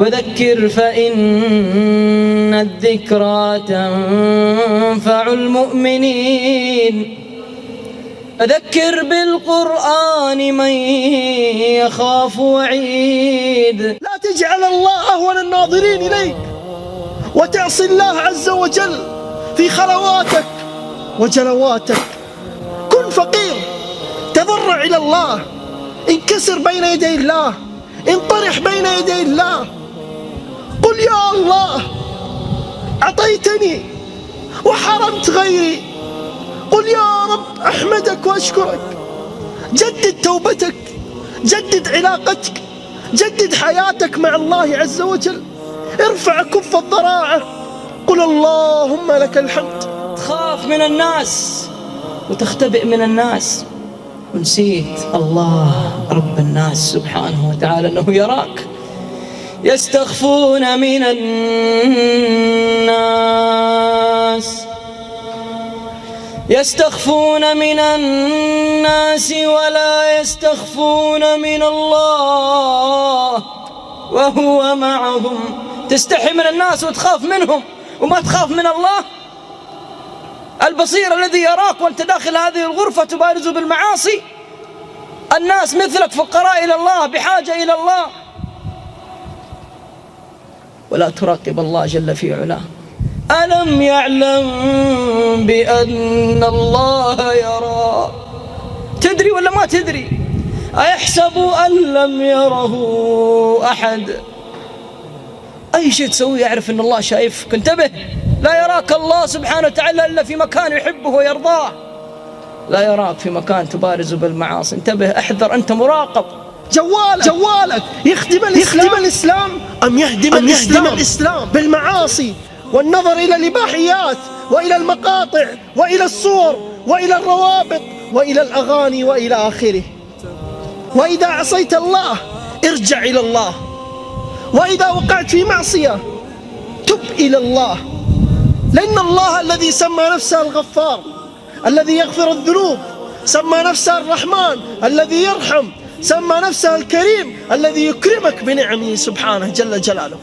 وذكر فإن الذكرى تنفع المؤمنين. فذكر بالقرآن من يخاف وعيد. لا تجعل الله أهون الناظرين إليك وتعصي الله عز وجل في خلواتك وجلواتك. كن فقير، تضرع إلى الله، انكسر بين يدي الله، انطرح بين يدي الله، قل يا الله أعطيتني وحرمت غيري، قل يا رب أحمدك وأشكرك. جدد توبتك، جدد علاقتك، جدد حياتك مع الله عز وجل. ارفع كف الضراعة، قل اللهم لك الحمد. تخاف من الناس وتختبئ من الناس ونسيت الله رب الناس سبحانه وتعالى أنه يراك. يستخفون من الناس ولا يستخفون من الله وهو معهم. تستحي من الناس وتخاف منهم وما تخاف من الله البصير الذي يراك وانت داخل هذه الغرفة تبارز بالمعاصي. الناس مثلك فقراء إلى الله، بحاجة إلى الله، ولا تراقب الله جل في علاه. ألم يعلم بأن الله يرى؟ تدري ولا ما تدري؟ أيحسب أن لم يره أحد؟ أي شيء تسويه يعرف أن الله شايفك. انتبه، لا يراك الله سبحانه وتعالى إلا في مكان يحبه ويرضاه، لا يراك في مكان تبارز بالمعاصي. انتبه، احذر، أنت مراقب. جوالك يخدم الإسلام أم يهدم الإسلام بالمعاصي والنظر إلى الإباحيات وإلى المقاطع وإلى الصور وإلى الروابط وإلى الأغاني وإلى آخره. وإذا عصيت الله ارجع إلى الله، وإذا وقعت في معصية تب إلى الله، لأن الله الذي سمى نفسه الغفار الذي يغفر الذنوب، سمى نفسه الرحمن الذي يرحم، سمى نفسه الكريم الذي يكرمك بنعمه سبحانه جل جلاله.